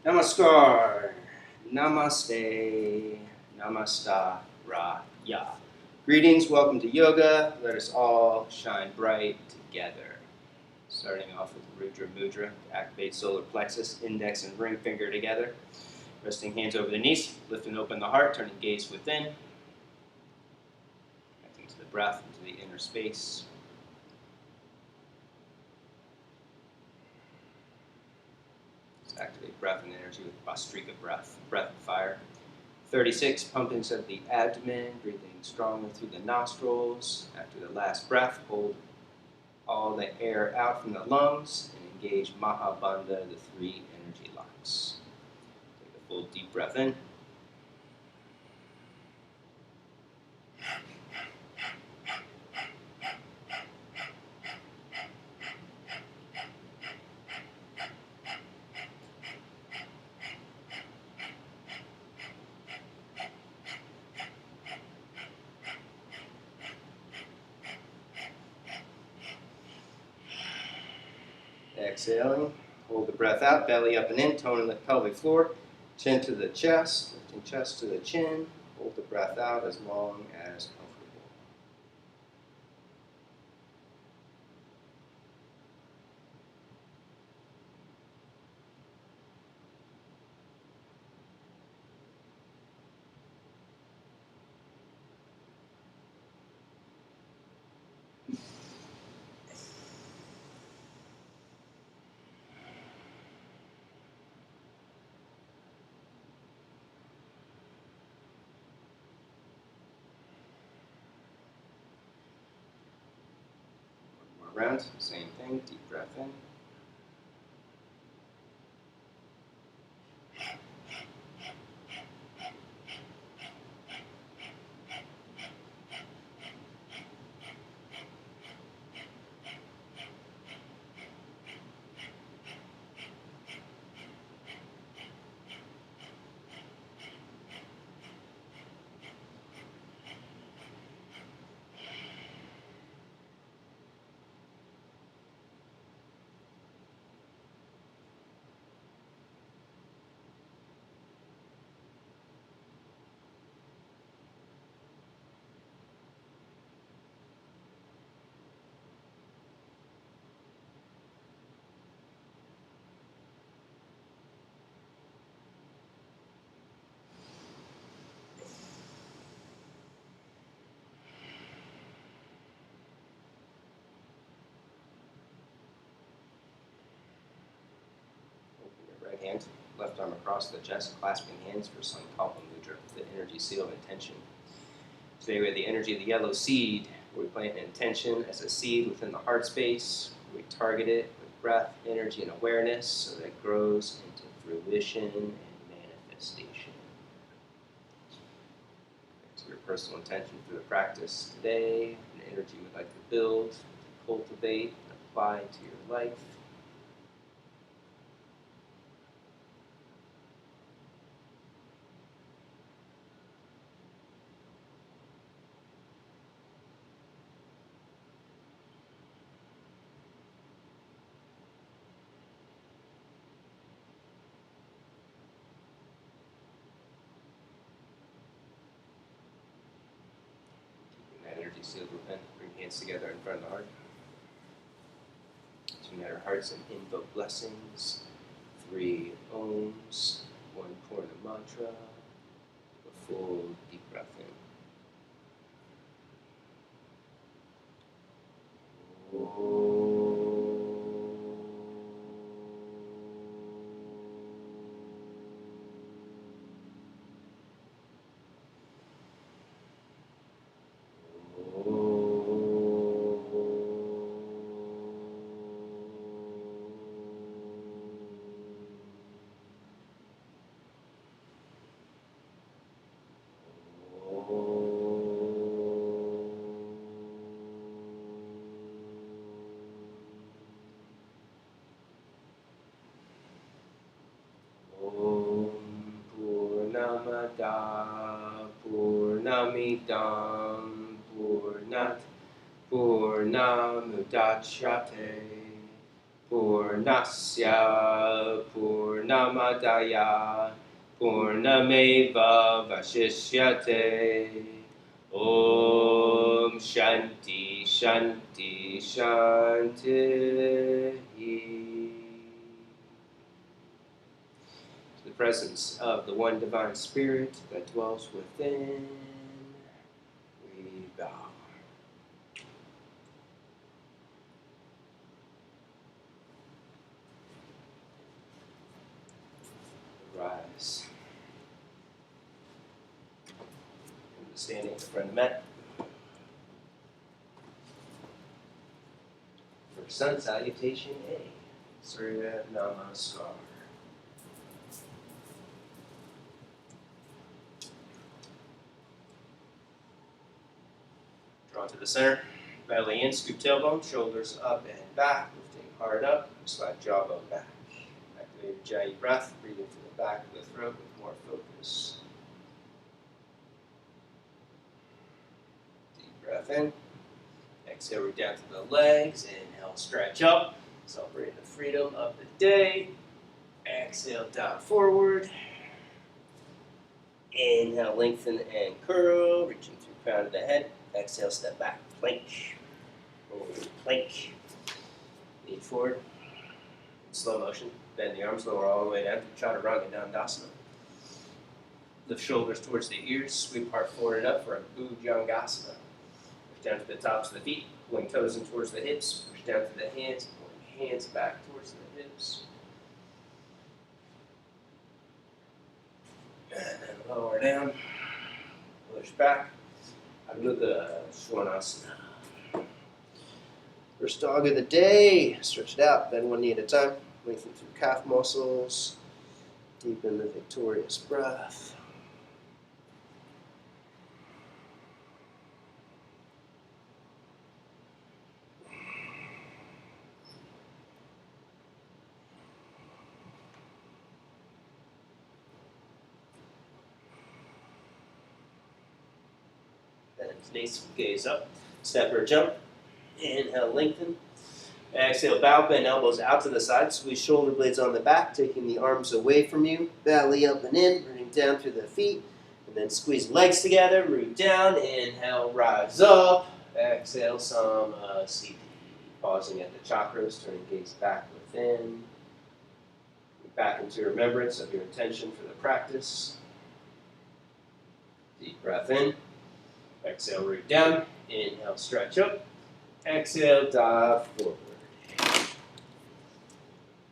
Namaskar, Namaste, Namastaraya. Greetings, welcome to yoga. Let us all shine bright together. Starting off with Rudra Mudra, activate solar plexus, index and ring finger together. Resting hands over the knees, lifting open the heart, turning gaze within. Connecting to the breath, into the inner space. Activate breath and energy with Bastrika breath, breath and fire. 36, pumpings of the abdomen, breathing strongly through the nostrils. After the last breath, hold all the air out from the lungs and engage Mahabandha, the 3 energy locks. Take a full deep breath in. Exhaling, hold the breath out, belly up and in, toning the pelvic floor, chin to the chest, lifting chest to the chin, hold the breath out as long as comfortable. Round, same thing, deep breath in. Right hand, left arm across the chest, clasping hands for Sankalpa Mudra, the energy seal of intention. Today we have the energy of the yellow seed, where we plant an intention as a seed within the heart space. We target it with breath, energy, and awareness so that it grows into fruition and manifestation. So your personal intention for the practice today, an energy you'd like to build, cultivate, and apply to your life. Energy sealed within. Bring hands together in front of the heart. Tune our hearts and invoke blessings. 3 ohms, 1 Purna mantra. A full deep breath in. Purnamidam Purnat Purnamudachyate Purnasya Purnamadaya Purnameva Vashishyate. Om Shanti Shanti Shanti. To the presence of the one divine spirit that dwells within, we bow. Rise. Standing in front of the mat. For sun salutation A. Surya Namaskar. Draw to the center. Belly in, scoop tailbone, shoulders up and back, lifting hard up, slide jawbone back. Activate your Ujjayi breath, breathing to the back of the throat with more focus. Breath in. Exhale, root down to the legs. Inhale, stretch up. Celebrate the freedom of the day. Exhale, down forward. Inhale, lengthen and curl. Reaching through crown of the head. Exhale, step back. Plank. Forward, plank. Lean forward. In slow motion. Bend the arms, lower all the way down to Chaturanga Dandasana. Lift shoulders towards the ears. Sweep heart forward and up for a Bhujangasana. Down to the tops of the feet, pulling toes in towards the hips, push down to the hands, pulling hands back towards the hips. And then lower down, push back, Rudra Mudra. First dog of the day, stretch it out, bend one knee at a time, lengthen through calf muscles, deepen the victorious breath. Knees, gaze up, step or jump. Inhale, lengthen. Exhale, bow, bend elbows out to the side. Squeeze shoulder blades on the back, taking the arms away from you. Belly up and in, rooting down through the feet. And then squeeze legs together, root down. Inhale, rise up. Exhale, Samasthiti. Pausing at the chakras, turning gaze back within. Back into remembrance of your intention for the practice. Deep breath in. Exhale, root down. Inhale, stretch up. Exhale, dive forward.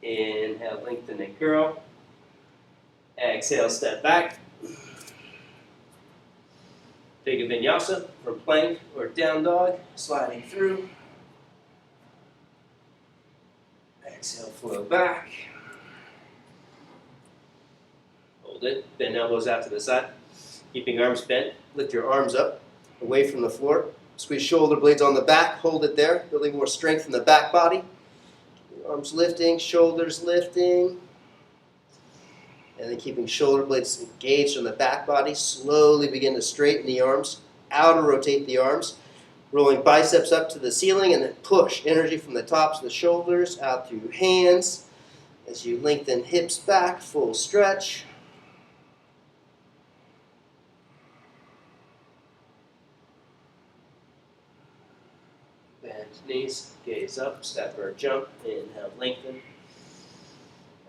Inhale, lengthen and curl. Exhale, step back. Take a vinyasa from plank or down dog, sliding through. Exhale, flow back. Hold it. Bend elbows out to the side. Keeping arms bent. Lift your arms up, away from the floor. Squeeze shoulder blades on the back. Hold it there, building more strength in the back body. Arms lifting, shoulders lifting. And then keeping shoulder blades engaged on the back body. Slowly begin to straighten the arms. Outer rotate the arms. Rolling biceps up to the ceiling and then push energy from the tops of the shoulders out through hands. As you lengthen hips back, full stretch. Bend knees, gaze up, step or jump. Inhale, lengthen.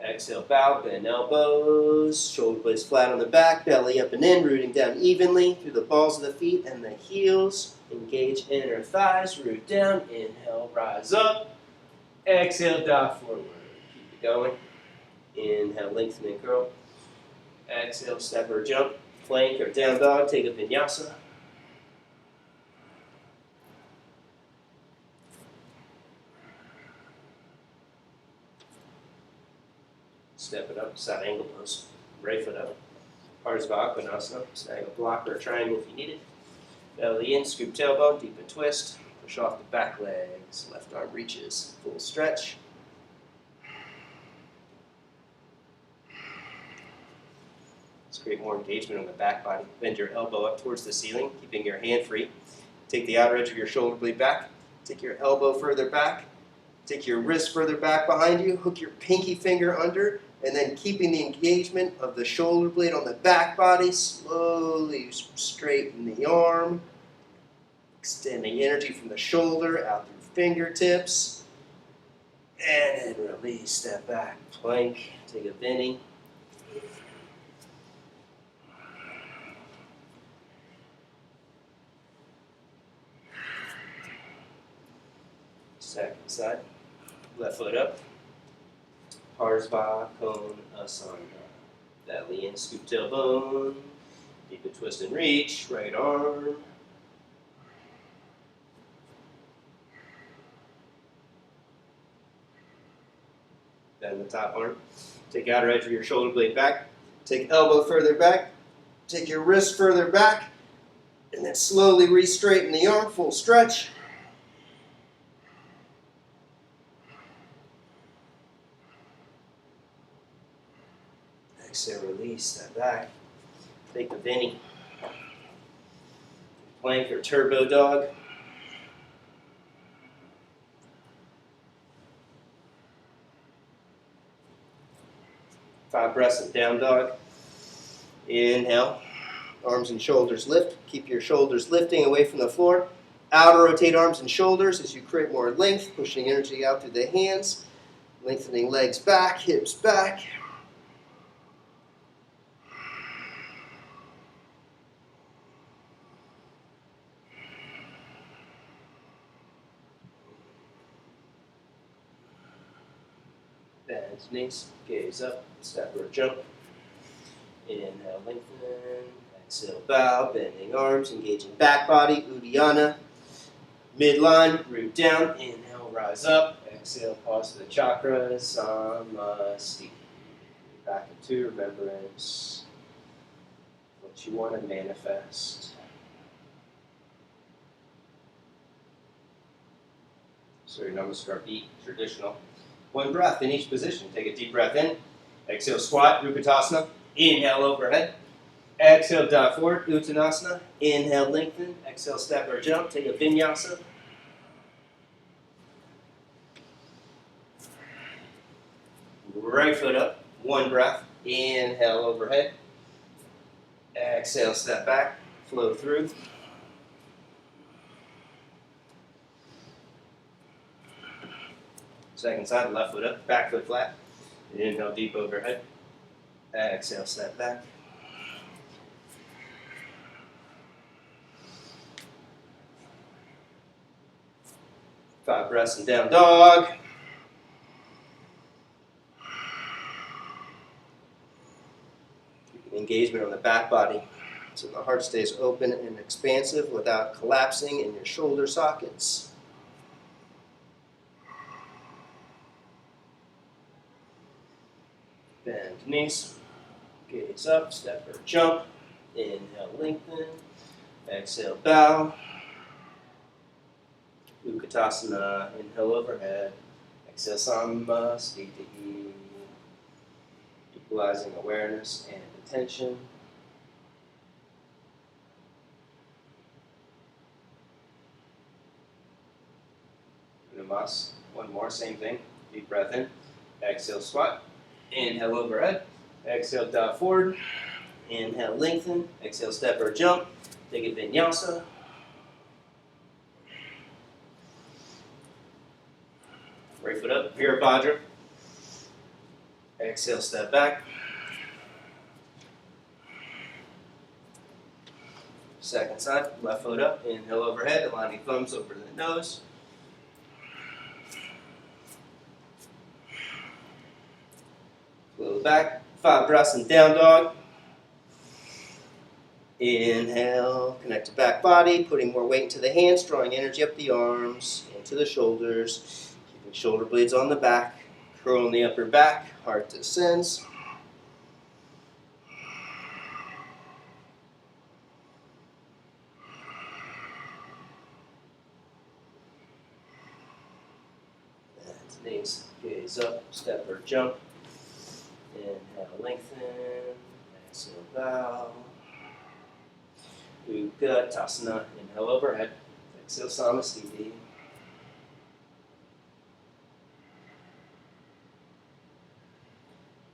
Exhale, bow, bend elbows, shoulder blades flat on the back, belly up and in, rooting down evenly through the balls of the feet and the heels. Engage inner thighs, root down. Inhale, rise up. Exhale, dive forward. Keep it going. Inhale, lengthen and curl. Exhale, step or jump, plank or down dog, take a vinyasa. Step it up, side angle pose. Right foot up. Parsvakonasana. Snag a block or a triangle if you need it. Belly in, scoop tailbone, deep and twist. Push off the back legs. Left arm reaches. Full stretch. Let's create more engagement on the back body. Bend your elbow up towards the ceiling, keeping your hand free. Take the outer edge of your shoulder blade back. Take your elbow further back. Take your wrist further back behind you, hook your pinky finger under, and then keeping the engagement of the shoulder blade on the back body, slowly straighten the arm, extending energy from the shoulder out through fingertips, and then release, step back, plank, take a Vinny. Second side, left foot up. Parsva Konasana. Belly in, scoop tailbone. Deep a twist and reach. Right arm. Bend the top arm. Take outer edge of your shoulder blade back. Take elbow further back. Take your wrist further back. And then slowly re-straighten the arm. Full stretch. Exhale, release, step back. Take the Vinny. Plank or turbo dog. Five breaths of down dog. Inhale. Arms and shoulders lift. Keep your shoulders lifting away from the floor. Outer rotate arms and shoulders as you create more length, pushing energy out through the hands. Lengthening legs back, hips back. Bend knees, gaze up, step or jump. Inhale, lengthen. Exhale, bow, bending arms, engaging back body, Uddiyana. Midline, root down. Inhale, rise up. Exhale, pause to the chakras. Samasti. Back into remembrance. What you want to manifest. So your Namaskar beat, traditional. One breath in each position. Take a deep breath in. Exhale, squat, Rupatasana. Inhale, overhead. Exhale, dive forward, Uttanasana. Inhale, lengthen. Exhale, step or jump. Take a Vinyasa. Right foot up. One breath. Inhale, overhead. Exhale, step back. Flow through. Second side, left foot up, back foot flat. Inhale, deep overhead. Exhale, step back. Five breaths and down dog. Keeping engagement on the back body so the heart stays open and expansive without collapsing in your shoulder sockets. Bend knees, gaze up, step or jump. Inhale, lengthen. Exhale, bow. Uttanasana, inhale overhead. Exhale, Samastiti. Equalizing awareness and attention. Namas, one more, same thing. Deep breath in. Exhale, squat. Inhale, overhead. Exhale, dive forward. Inhale, lengthen. Exhale, step or jump. Take a Vinyasa. Right foot up, Virabhadra. Exhale, step back. Second side, left foot up. Inhale, overhead. Aligning thumbs over the nose. Flow back, five breaths and down dog. Inhale, connect to back body, putting more weight into the hands, drawing energy up the arms, into the shoulders, keeping shoulder blades on the back, curling the upper back, heart descends. And knees, gaze up, step or jump. Inhale, lengthen. Exhale, bow. Uttanasana. Inhale, overhead. Exhale, Samastiti.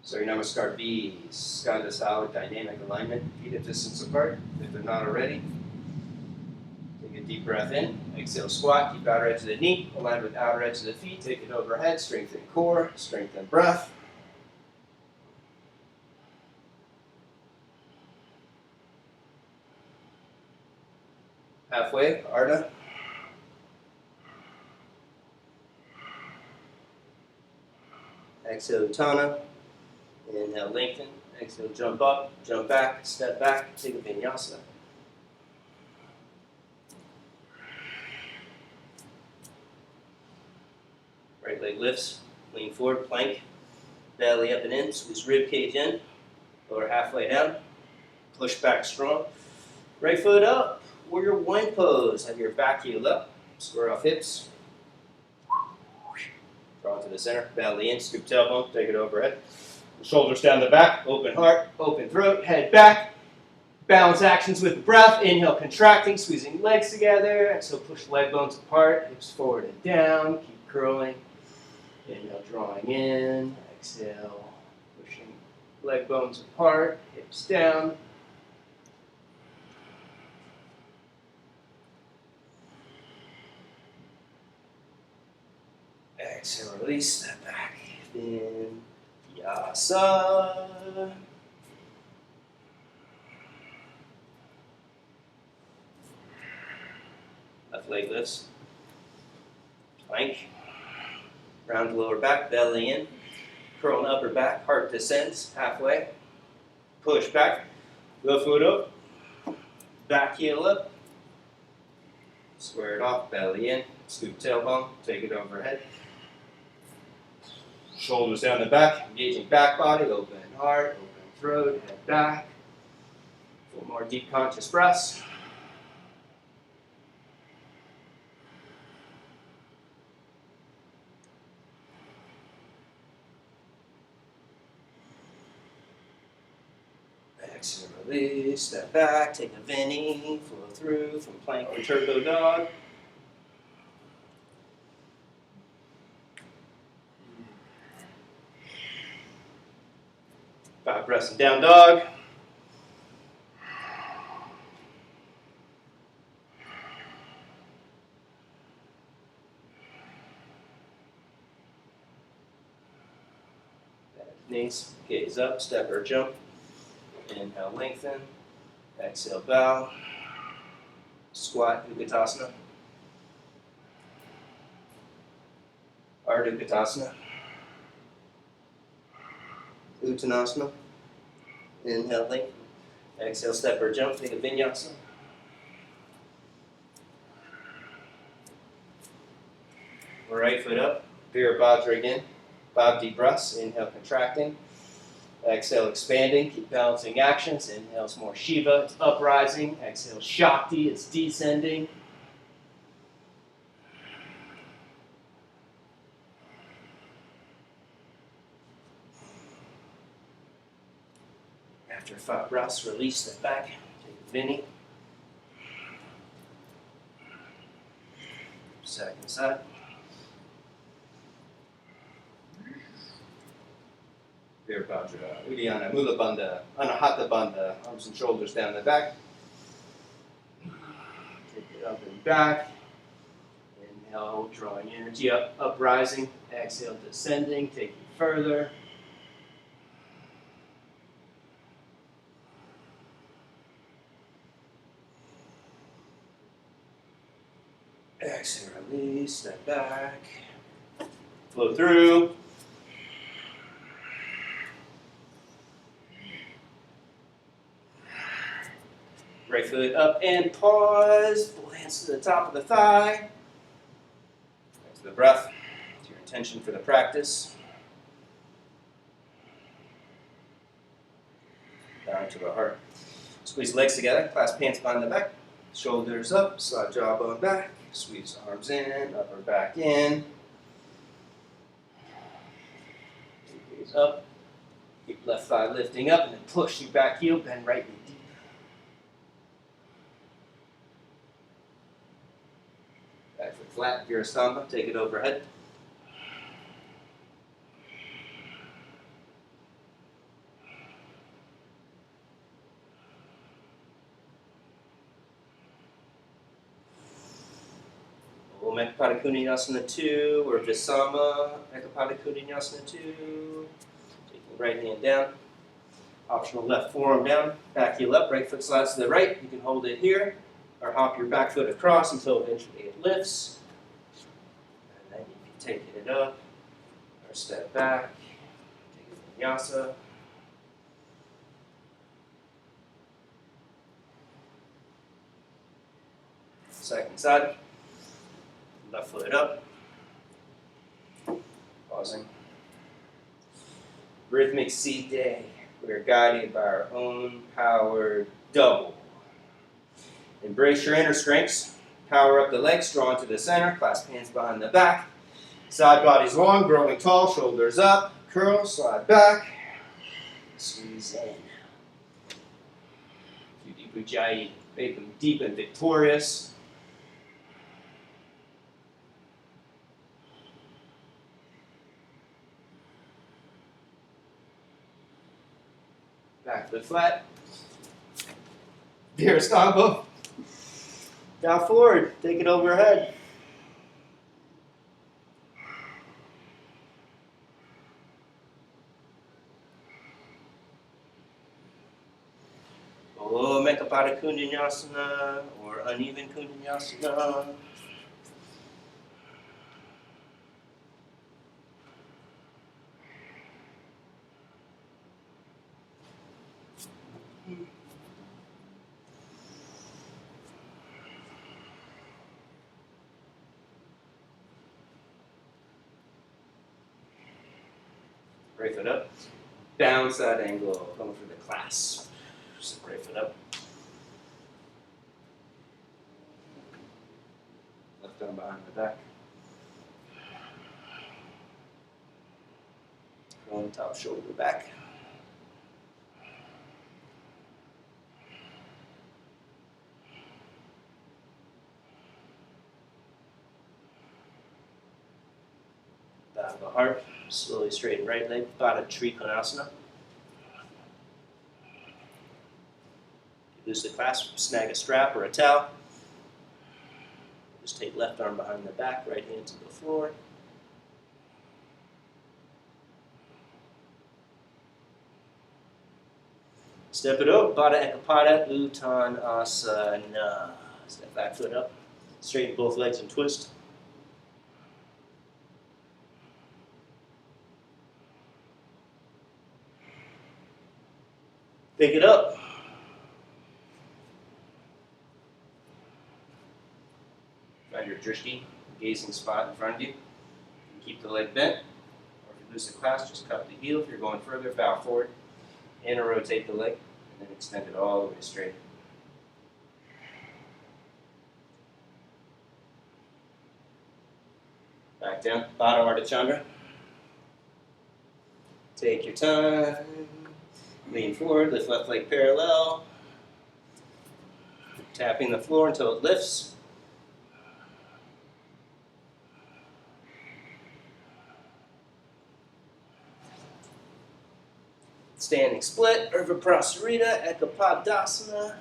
So your Namaskar B's, Skanda style with dynamic alignment, feet at distance apart, if they're not already. Take a deep breath in, exhale, squat, keep outer edge of the knee, aligned with outer edge of the feet, take it overhead, strengthen core, strengthen breath. Halfway, Ardha. Exhale, Uttana. Inhale, lengthen. Exhale, jump up, jump back, step back, take a Vinyasa. Right leg lifts, lean forward, plank, belly up and in, squeeze rib cage in, lower halfway down, push back strong. Right foot up, warrior one pose, have your back heel up, square off hips. Draw to the center, belly in, scoop tailbone, take it overhead. Shoulders down the back, open heart, open throat, head back. Balance actions with the breath. Inhale, contracting, squeezing legs together. Exhale, push leg bones apart, hips forward and down, keep curling. Inhale, drawing in. Exhale, pushing leg bones apart, hips down. Exhale, release, step back. Vinyasa. Left leg lifts. Plank. Round lower back, belly in. Curl upper back, heart descends halfway. Push back. Left foot up. Back heel up. Square it off, belly in. Scoop tailbone, take it overhead. Shoulders down the back, engaging back body, open heart, open throat, head back. 4 more deep conscious breaths. Exhale, release, step back, take a Vinny, flow through from plank to turbo dog. Five breaths in down dog. Knees, gaze up, step or jump. Inhale, lengthen. Exhale, bow. Squat, Utkatasana. Ardha Utkatasana. Uttanasana. Inhale, lengthen. Exhale, step or jump, take a Vinyasa. Right foot up, Virabhadra again. 5 deep breaths. Inhale, contracting. Exhale, expanding. Keep balancing actions. Inhale is more Shiva, it's uprising. Exhale, Shakti, it's descending. After 5 breaths, release, step back. Take a Vinny. Second side. Virabhadra, Uddiyana, Mula Bandha, Anahata Bandha, arms and shoulders down the back. Take it up and back. Inhale, drawing energy up, uprising. Exhale, descending, take it further. Exhale, release, step back. Flow through. Right foot up and pause. Glance to the top of the thigh. Back to the breath. To your intention for the practice. Down to the heart. Squeeze legs together. Clasp hands behind the back. Shoulders up. Slide jawbone back. Squeeze arms in. Upper back in. Gaze up. Keep left thigh lifting up and then push your back heel. Bend right knee deep. Back foot flat, Virasthamba, take it overhead. Om Ekapada Kundinyasana 2 or Visama Ekapada Kundinyasana 2. Taking the right hand down. Optional left forearm down. Back heel up. Right foot slides to the right. You can hold it here or hop your back foot across until eventually it lifts. And then you can take it up or step back. Take it to Vinyasa. Second side. Left foot up. Pausing. Rhythmic seat day. We are guided by our own powered double. Embrace your inner strengths. Power up the legs, draw into the center. Clasp hands behind the back. Side body's long, growing tall, shoulders up. Curl, slide back. Squeeze in. Deep Ujjayi, make them deep and victorious. Back foot flat. Dearest combo. Down forward. Take it overhead. Om Ekapada Kundinyasana or uneven Kundinyasana. Right foot up. Down side angle. Going for the clasp. So right foot up. Left arm behind the back. Going top shoulder back. Back of the heart. Slowly straighten right leg. Pada Trikonasana. Loose the clasp, snag a strap or a towel. Just take left arm behind the back, right hand to the floor. Step it up, Baddha Ekapada Uttanasana. Step back foot up, straighten both legs and twist. Pick it up. Find your drishti, gazing spot in front of you. You can keep the leg bent, or if you lose the clasp, just cut the heel. If you're going further, bow forward, and rotate the leg, and then extend it all the way straight. Back down, Baddha Ardhachandra. Take your time. Lean forward, lift left leg parallel. Tapping the floor until it lifts. Standing split, Urdhva Prasarita, Ekapadasana.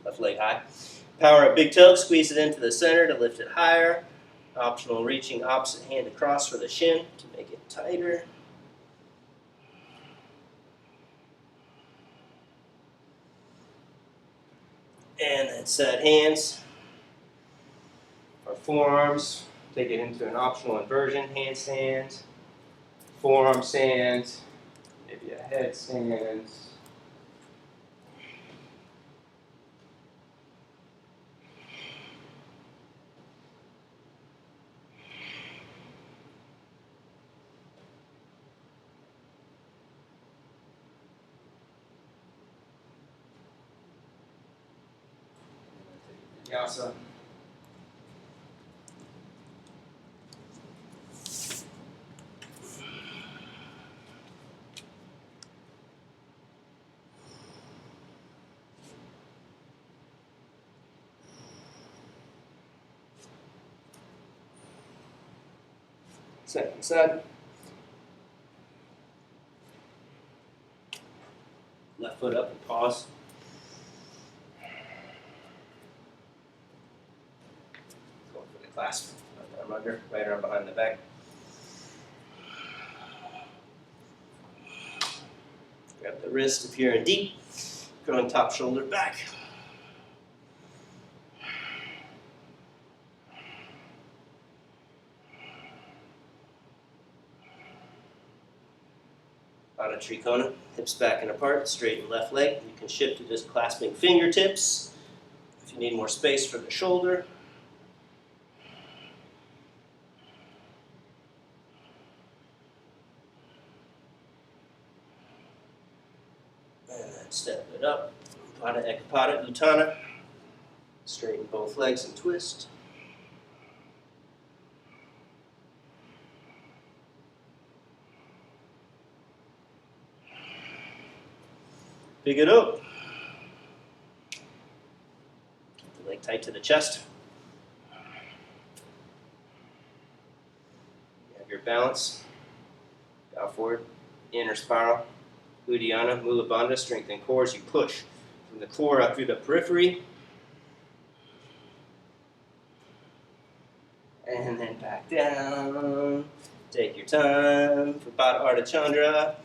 Left leg high. Power up big toe, squeeze it into the center to lift it higher. Optional reaching opposite hand across for the shin to make it tighter. And then set hands. Our forearms, take it into an optional inversion, handstand. Forearm stand, maybe a headstand. Vinyasa. Second side. Left foot up and pause. Clasp, left arm under, right arm behind the back. Grab the wrist if you're in deep, growing top shoulder back. Pada Trikona, hips back and apart, straighten left leg. You can shift to just clasping fingertips if you need more space for the shoulder. And then step it up. Pada Ekapada Uttana. Straighten both legs and twist. Pick it up. Keep the leg tight to the chest. You have your balance. Bow forward. Inner spiral. Uddiyana, Mula Bandha, strengthen core as you push from the core up through the periphery. And then back down. Take your time for Pada Ardha Chandra.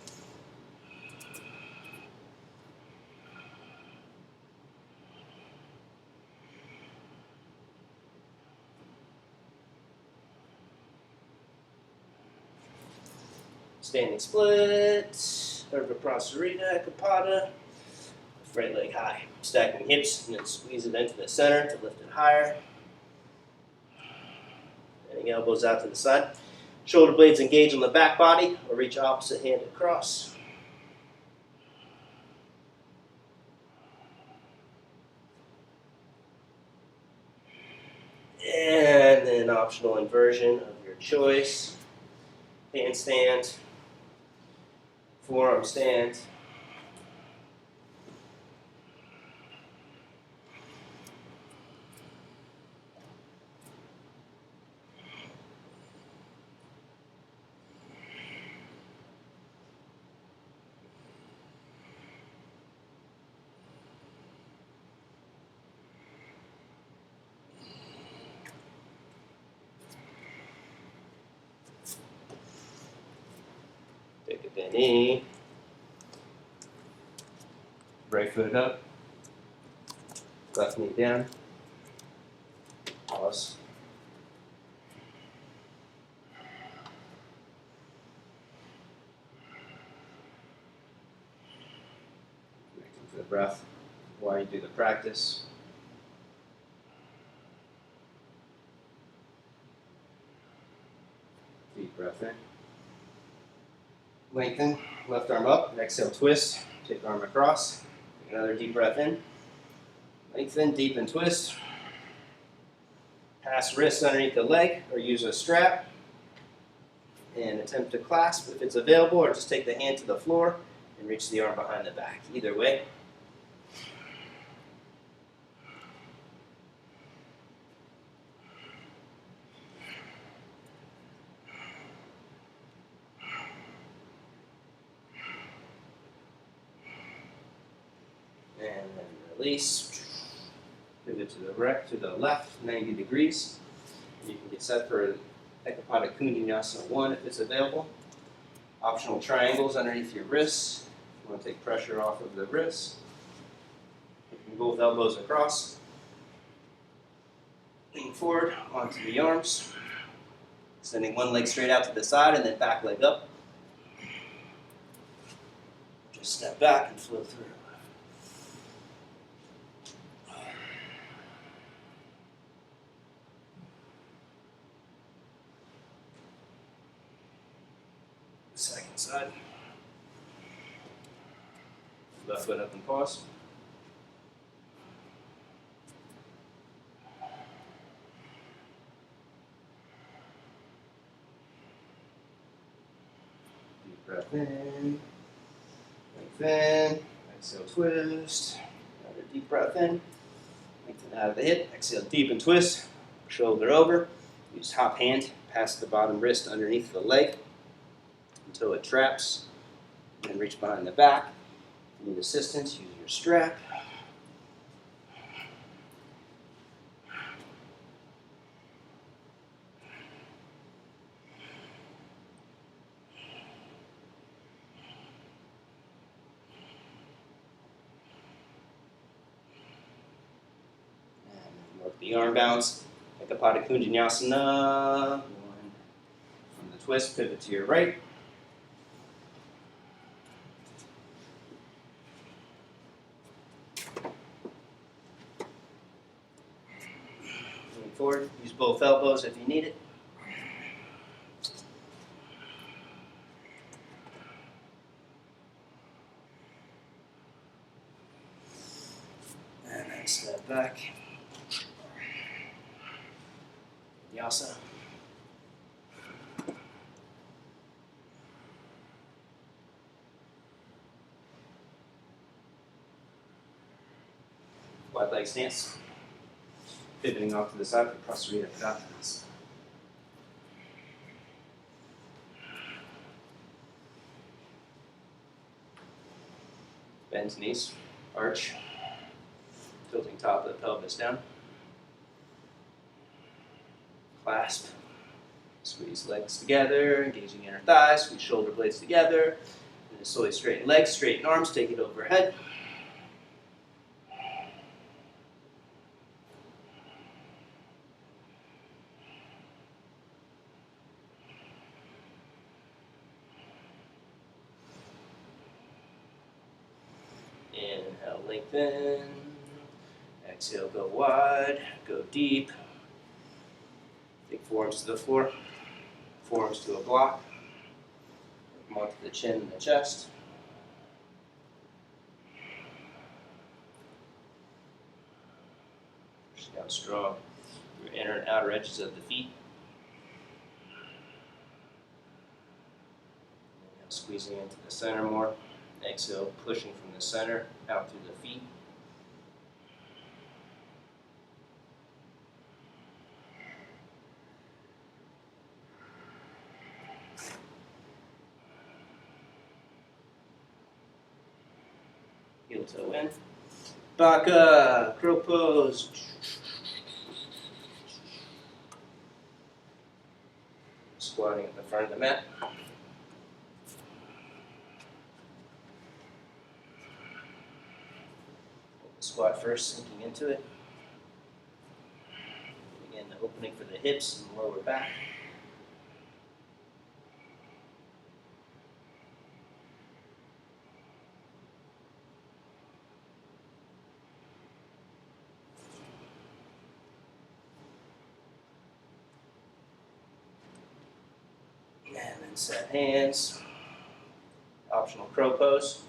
Standing split, Urdhva Prasarita, Ekapada, right leg high. Stacking hips and then squeeze it into the center to lift it higher. Bending elbows out to the side. Shoulder blades engage on the back body or reach opposite hand across. And then optional inversion of your choice. Handstand. Forearm stand. Take a bend knee. Right foot up. Left knee down. Pause. Connecting to the breath while you do the practice. Deep breath in. Lengthen, left arm up, exhale, twist, take arm across. Take another deep breath in. Lengthen, deepen, twist. Pass wrists underneath the leg or use a strap. And attempt to clasp if it's available, or just take the hand to the floor and reach the arm behind the back. Either way. And then release. Pivot to the right, to the left, 90 degrees. You can get set for Ekapada Vinyasa 1 if it's available. Optional triangles underneath your wrists. If you want to take pressure off of the wrists. Taking both elbows across. Lean forward onto the arms. Sending one leg straight out to the side and then back leg up. Just step back and flow through. Second side. Left foot up and pause. Deep breath in. Lengthen. Exhale, twist. Another deep breath in. Lengthen out of the hip. Exhale, deep and twist. Shoulder over. Use top hand. Pass the bottom wrist underneath the leg until it traps, and then reach behind the back. If you need assistance, use your strap. The arm bounce, Tabatapada Vinyasa. One from the twist, pivot to your right. Lean forward, use both elbows if you need it. And then step back. Vinyasa. Wide leg stance. Pivoting off to the side for Tabatapada Posture. Bend knees, arch, tilting top of the pelvis down. Clasp, squeeze legs together, engaging inner thighs, squeeze shoulder blades together. And then slowly straighten legs, straighten arms, take it overhead. Inhale, lengthen. Exhale, go wide, go deep. Take forearms to the floor, forearms to a block. Come onto the chin and the chest. Push down strong through inner and outer edges of the feet. Inhale, squeezing into the center more. Exhale, pushing from the center out through the feet. Heel toe in. Baka, crow pose. Squatting at the front of the mat. Squat first, sinking into it. Again, the opening for the hips and lower back. And then set hands. Optional crow pose.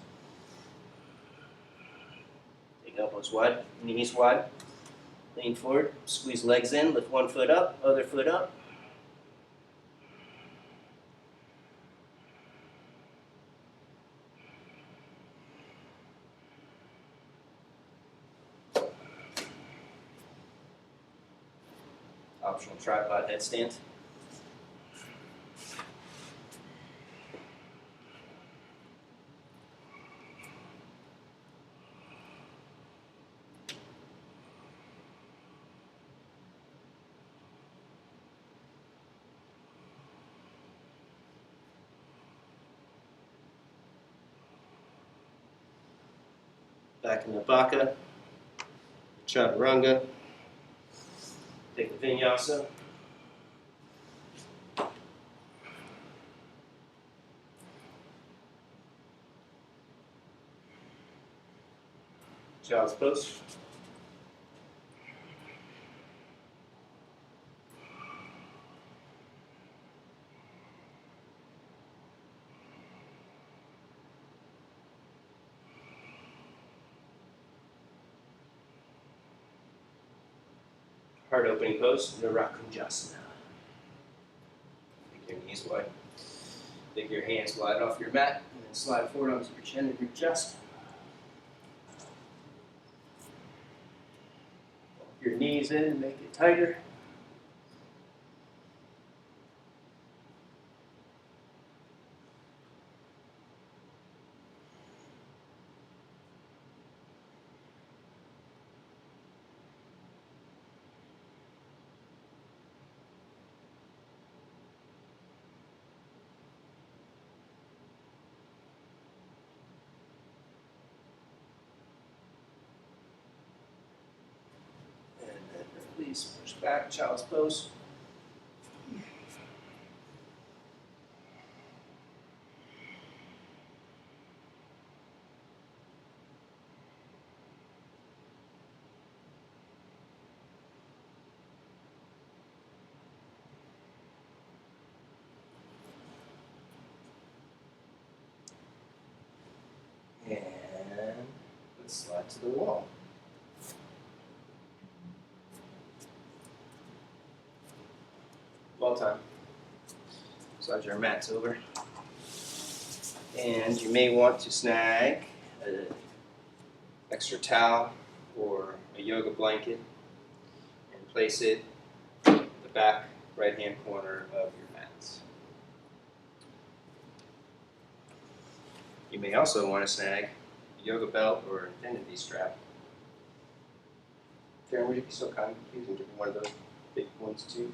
Take elbows wide, knees wide. Lean forward, squeeze legs in, lift one foot up, other foot up. Optional tripod headstand. Back in the Baka, Chaturanga. Take the Vinyasa. Child's pose. Heart opening pose, Narakunjasana. Take your knees wide. Take your hands wide off your mat, and then slide forward onto your chin and your chest. Walk your knees in and make it tighter. back, child's pose. And let's slide to the wall. Wall time. Slide your mats over. And you may want to snag an extra towel or a yoga blanket and place it in the back right-hand corner of your mats. You may also want to snag a yoga belt or infinity strap. Karen, would you be so kind, please, and give me one of those big ones too?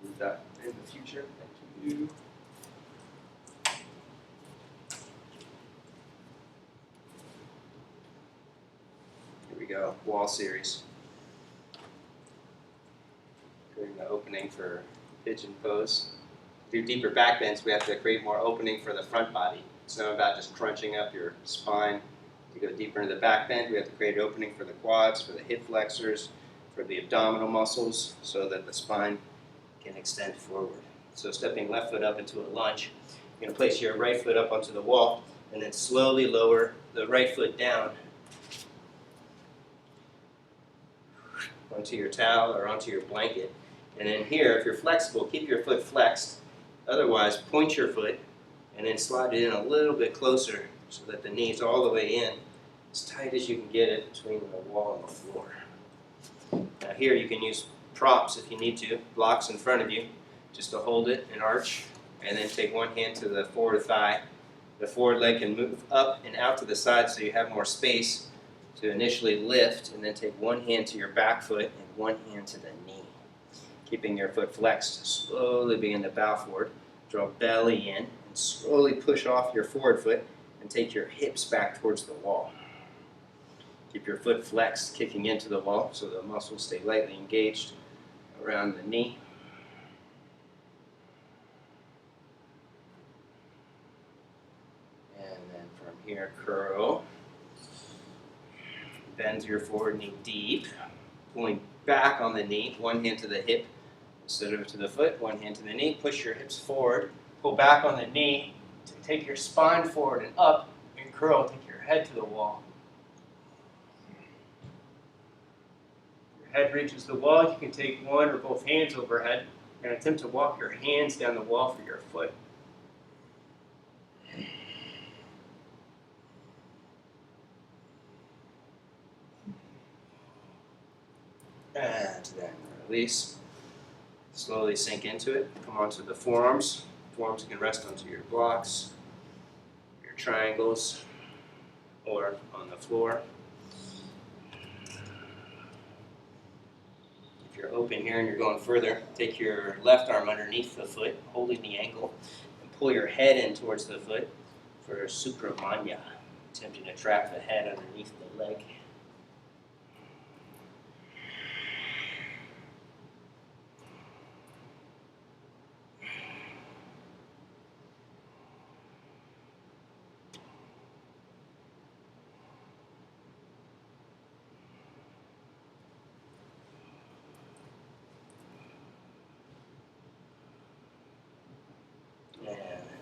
I'll move that in the future. Thank you. Here we go, wall series. Creating the opening for pigeon pose. To do deeper back bends, we have to create more opening for the front body. It's not about just crunching up your spine. To go deeper into the back bend, we have to create an opening for the quads, for the hip flexors, for the abdominal muscles, so that the spine can extend forward. So stepping left foot up into a lunge, you're going to place your right foot up onto the wall and then slowly lower the right foot down onto your towel or onto your blanket. And then here, if you're flexible, keep your foot flexed. Otherwise, point your foot and then slide it in a little bit closer so that the knee's all the way in, as tight as you can get it between the wall and the floor. Now here you can use props if you need to, blocks in front of you, just to hold it and arch, and then take one hand to the forward thigh. The forward leg can move up and out to the side so you have more space to initially lift, and then take one hand to your back foot and one hand to the knee. Keeping your foot flexed, slowly begin to bow forward, draw belly in, and slowly push off your forward foot and take your hips back towards the wall. Keep your foot flexed, kicking into the wall so the muscles stay lightly engaged around the knee. And then from here, curl. Bend your forward knee deep, pulling back on the knee, one hand to the hip instead of to the foot, one hand to the knee. Push your hips forward, pull back on the knee, take your spine forward and up, and curl, take your head to the wall. Your head reaches the wall, you can take one or both hands overhead and attempt to walk your hands down the wall for your foot. And then release. Slowly sink into it. Come onto the forearms. Forearms can rest onto your blocks, your triangles, or on the floor. If you're open here and you're going further, take your left arm underneath the foot, holding the ankle, and pull your head in towards the foot for Supramanya, attempting to trap the head underneath the leg. And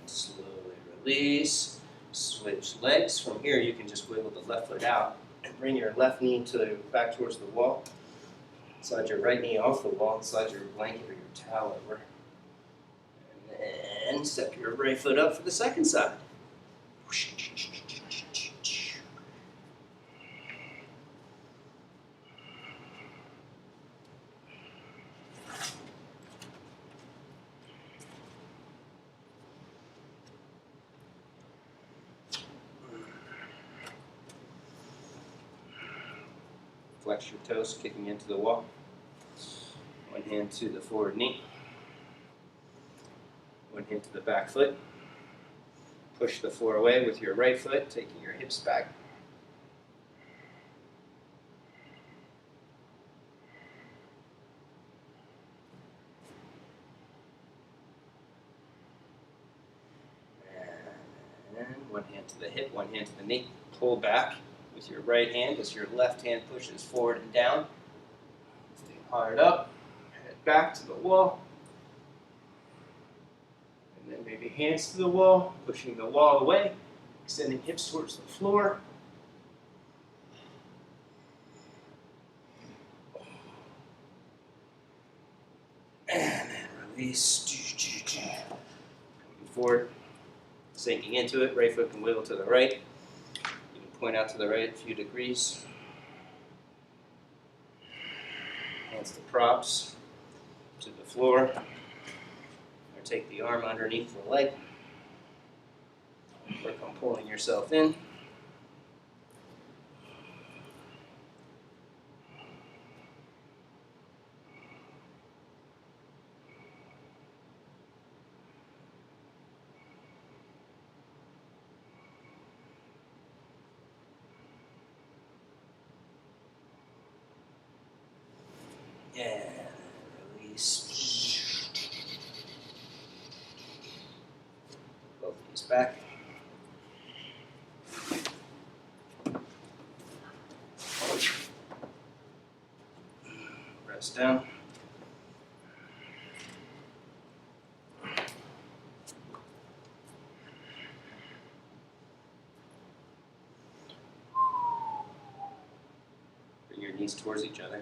slowly release. Switch legs. From here, you can just wiggle the left foot out and bring your left knee back towards the wall. Slide your right knee off the wall and slide your blanket or your towel over. And then step your right foot up for the second side. Flex your toes, kicking into the wall. One hand to the forward knee. One hand to the back foot. Push the floor away with your right foot, taking your hips back. And one hand to the hip, one hand to the knee. Pull back with your right hand as your left hand pushes forward and down. Lifting hard up, head back to the wall. And then maybe hands to the wall, pushing the wall away, extending hips towards the floor. And then release. Coming forward, sinking into it. Right foot can wiggle to the right. You can point out to the right a few degrees. Hands to props, to the floor. Or take the arm underneath the leg. Work on pulling yourself in. And release. Both knees back. Rest down. Bring your knees towards each other.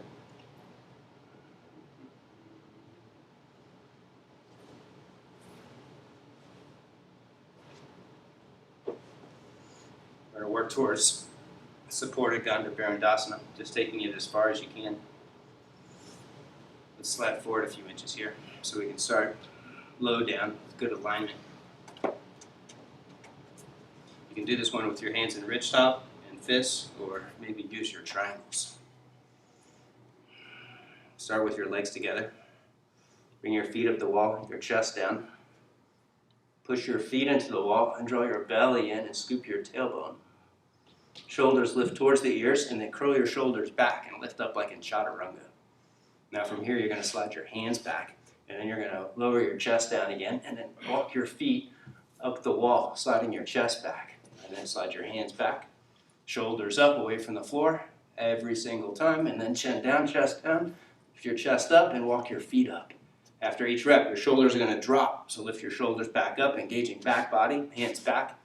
We're going to work towards supported Ganda Barandasana, just taking it as far as you can. Let's slide forward a few inches here so we can start low down with good alignment. You can do this one with your hands in ridge top and fists, or maybe use your triangles. Start with your legs together. Bring your feet up the wall, your chest down. Push your feet into the wall and draw your belly in and scoop your tailbone. Shoulders lift towards the ears, and then curl your shoulders back and lift up like in Chaturanga. Now from here, you're going to slide your hands back, and then you're going to lower your chest down again, and then walk your feet up the wall, sliding your chest back. And then slide your hands back, shoulders up, away from the floor, every single time, and then chin down, chest down. Lift your chest up and walk your feet up. After each rep, your shoulders are going to drop, so lift your shoulders back up, engaging back body, hands back,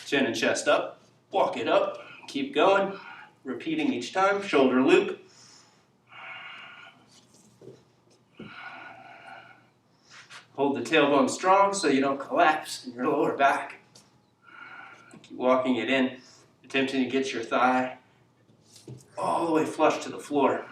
chin and chest up, walk it up. Keep going, repeating each time, shoulder loop. Hold the tailbone strong so you don't collapse in your lower back. Keep walking it in, attempting to get your thigh all the way flush to the floor.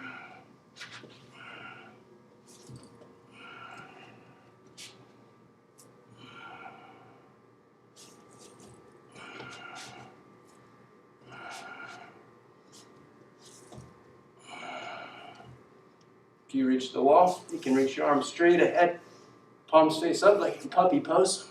If you reach the wall, you can reach your arms straight ahead, palms face up like in puppy pose.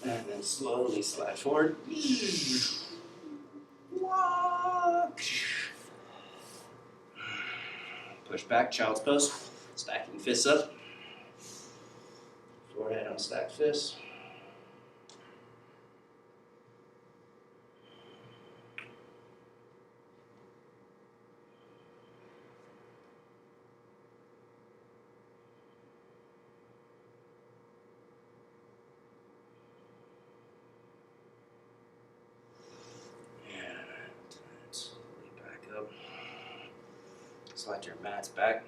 And then slowly slide forward. Walk. Push back, child's pose. Stacking fists up. Forehead on stacked fists. And slowly back up. Slide your mats back.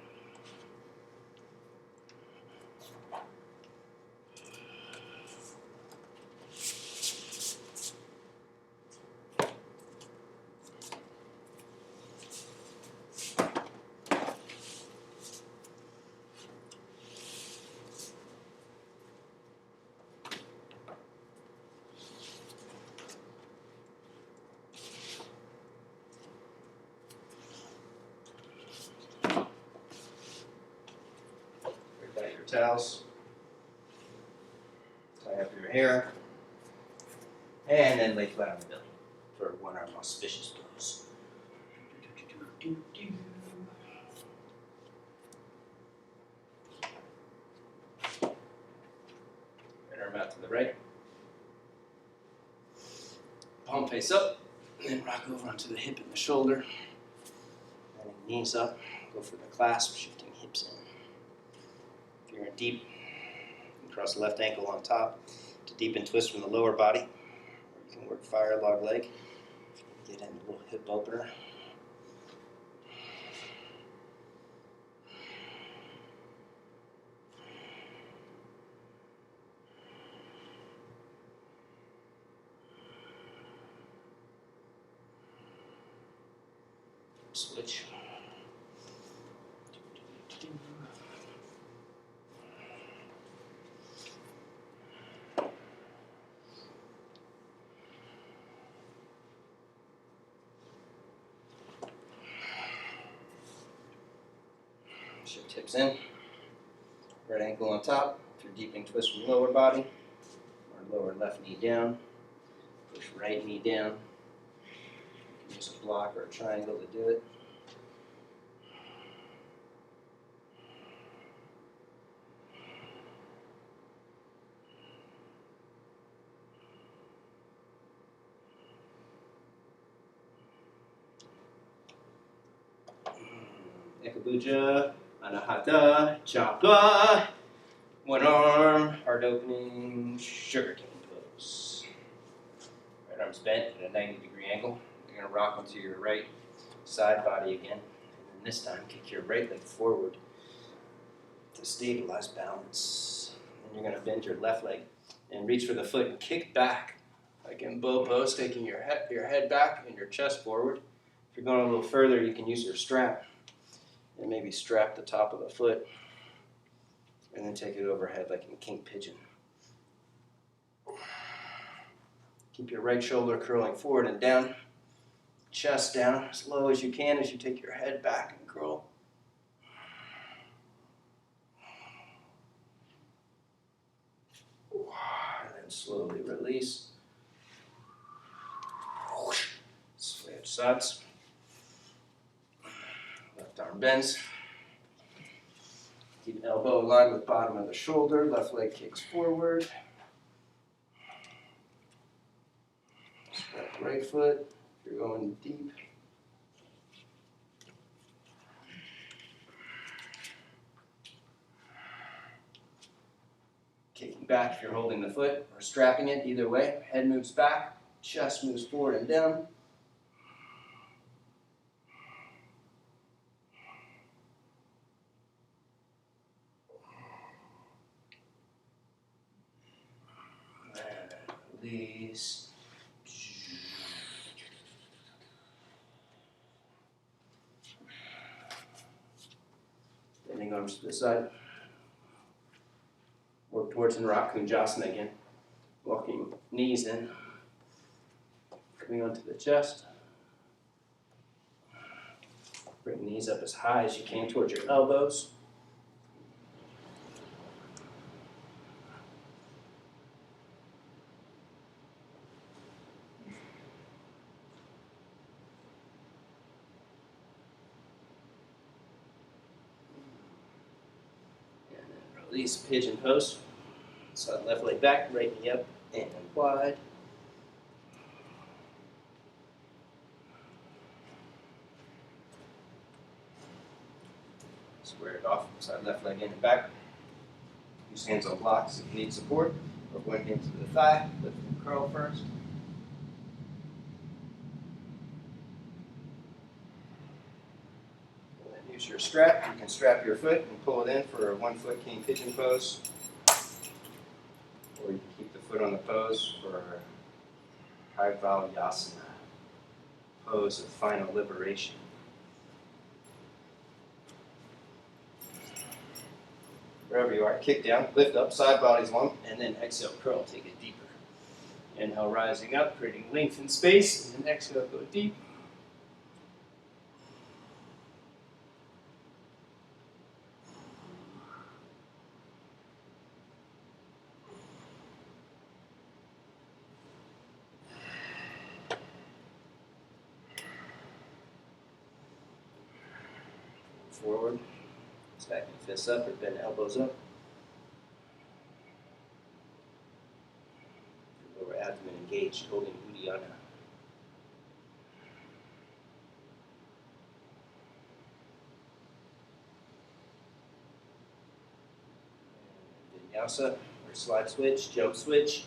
Towels, tie up your hair, and then lay flat on the belly for one arm auspicious pose. Right arm out to the right. Palm face up, and then rock over onto the hip and the shoulder. Bending knees up, go for the clasp, shifting hips in. If you're in deep, cross the left ankle on top to deepen twist from the lower body. Or you can work fire log leg. Get in a little hip opener. Switch. Shift hips in. Right ankle on top. If you're deepening twist from lower body. Or lower left knee down. Push right knee down. You can use a block or a triangle to do it. Ekabuja, Anahata, Chapter. One arm, heart opening, sugar cane pose. Right arm's bent at a 90-degree angle. You're going to rock onto your right side body again. And then this time, kick your right leg forward to stabilize balance. Then you're going to bend your left leg and reach for the foot and kick back. Like in bow pose, taking your head back and your chest forward. If you're going a little further, you can use your strap. And maybe strap the top of the foot. And then take it overhead like in King Pigeon. Keep your right shoulder curling forward and down. Chest down as low as you can as you take your head back and curl. And then slowly release. Switch sides. Left arm bends. Keep elbow aligned with bottom of the shoulder. Left leg kicks forward. Step right foot. If you're going deep. Kicking back if you're holding the foot or strapping it. Either way. Head moves back. Chest moves forward and down. Release. Bending arms to the side. Work towards an rock Kunjasana again. Walking knees in. Coming onto the chest. Bring knees up as high as you can towards your elbows. Release Pigeon Pose. So left leg back, right knee up, and wide. Square it off, side left leg in and back. Use hands on blocks if you need support, or one hand to the thigh, lift and curl first. Use your strap. You can strap your foot and pull it in for a 1-foot King Pigeon Pose. Or you can keep the foot on the pose for Vinyasa, pose of final liberation. Wherever you are, kick down, lift up, side body's long, and then exhale, curl, take it deeper. Inhale, rising up, creating length and space, and then exhale, go deep. forward. Stacking fists up or bend elbows up. Lower abdomen engaged, holding Uddiyana. Vinyasa, or slide switch, jump switch.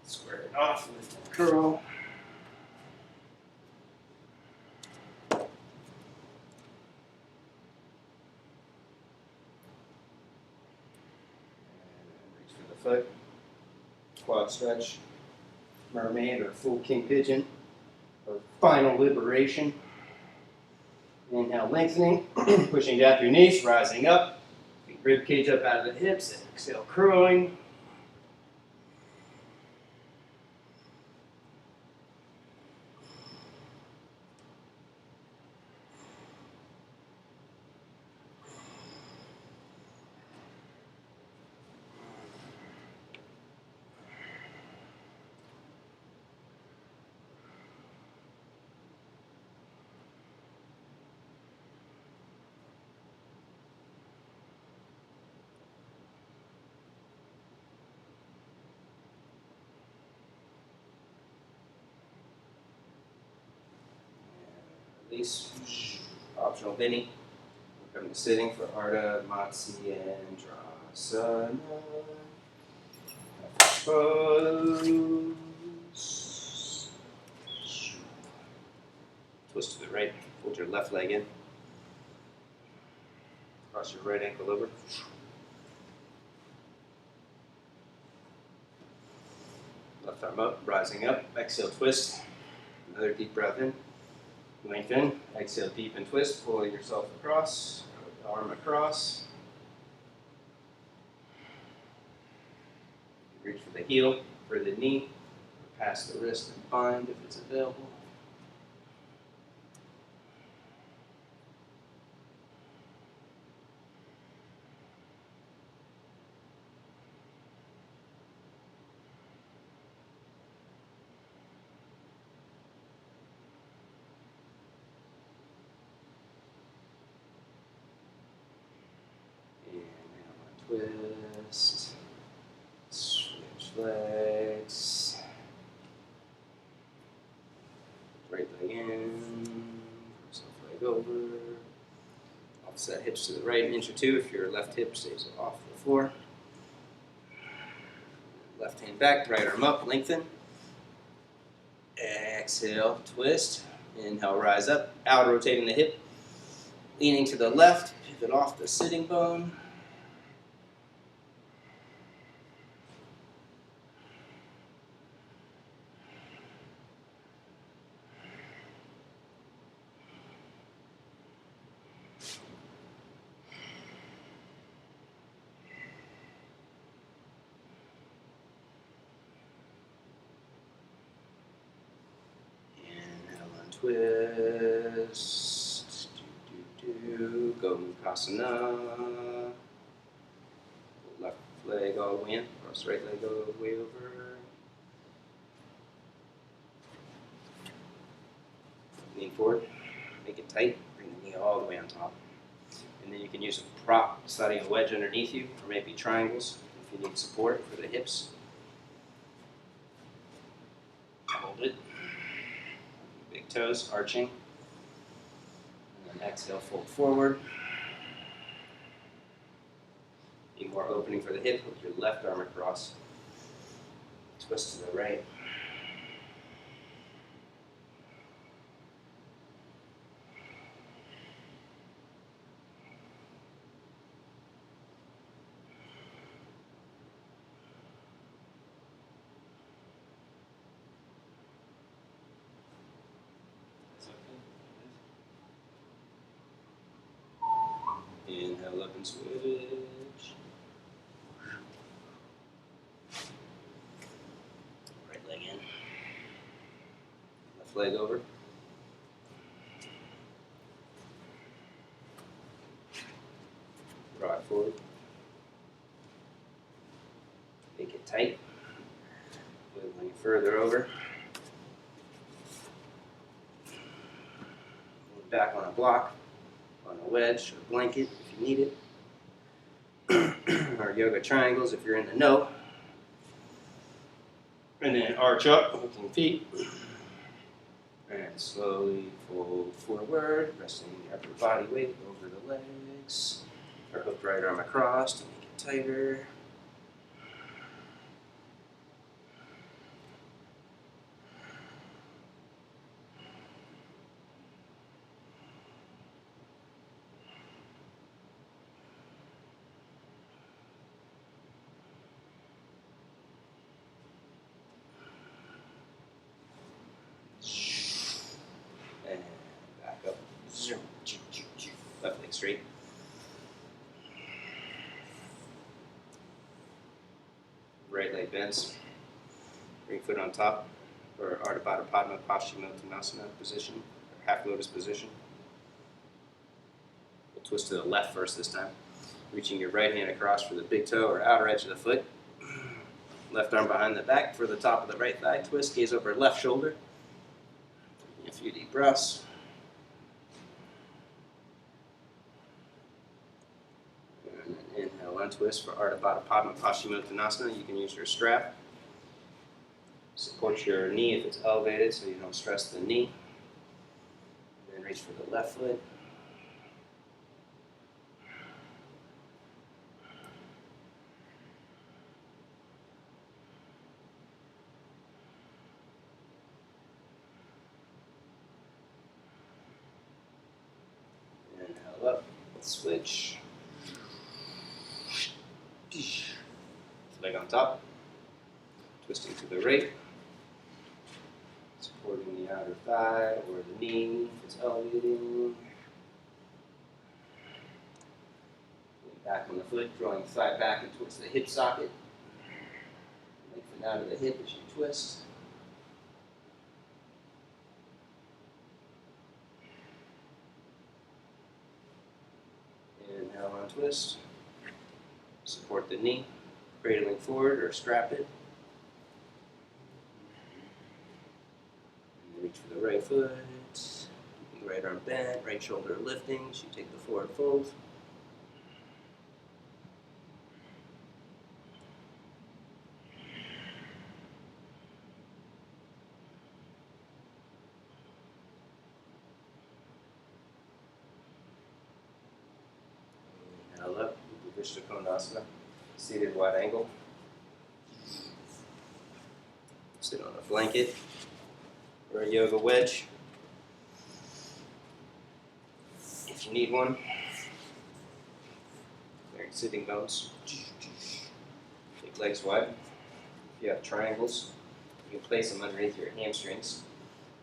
Square it off, lift and curl. Foot, quad stretch, mermaid or full king pigeon, or final liberation. Inhale, lengthening, pushing down through knees, rising up, rib cage up out of the hips, exhale, curling. Release. Optional Vinny. We're coming to sitting for Ardha, Matsyasana. Pose. Twist to the right. Fold your left leg in. Cross your right ankle over. Left arm up, rising up. Exhale, twist. Another deep breath in. Lengthen. Exhale, deep and twist. Pulling yourself across. Arm across. Reach for the heel, for the knee. Or past the wrist and bind if it's available. Twist, switch legs, right leg in, first left leg over, offset hips to the right, an inch or two if your left hip stays off the floor. Left hand back, right arm up, lengthen. Exhale, twist. Inhale, rise up, out rotating the hip, leaning to the left, pivot off the sitting bone. Twist, go Mukasana, left leg all the way in, cross right leg all the way over, lean forward, make it tight, bring the knee all the way on top, and then you can use a prop, sliding a wedge underneath you, or maybe triangles if you need support for the hips. Hold it. Big toes arching. And then exhale, fold forward. Need more opening for the hip with your left arm across. Twist to the right. Inhale up and switch. left leg over. Draw it forward. Make it tight. Wiggling further over. Back on a block, on a wedge or blanket if you need it. Or yoga triangles if you're in the know. And then arch up, hooking feet. And slowly fold forward, resting the upper body weight over the legs. Or hook right arm across to make it tighter. And back up. Left leg straight. Right leg bends. Right foot on top. Or Tabatapada Posture position. Or half lotus position. We'll twist to the left first this time. Reaching your right hand across for the big toe or outer edge of the foot. Left arm behind the back for the top of the right thigh. Twist, gaze over left shoulder. A few deep breaths. And then inhale, untwist for Tabatapada Posture. You can use your strap. Support your knee if it's elevated so you don't stress the knee. And then reach for the left foot. Inhale up, switch. Leg on top. Twisting to the right. Supporting the outer thigh or the knee if it's elevating. Back on the foot, drawing the thigh back and towards the hip socket. Lengthen out of the hip as you twist. Inhale on twist. Support the knee, cradling forward or strap it. And reach for the right foot. Keeping the right arm bent, right shoulder lifting as you take the forward fold. Inhale up, Konasana, seated wide angle. Sit on a blanket or a yoga wedge if you need one. There, sitting bones. Take legs wide. If you have triangles, you can place them underneath your hamstrings,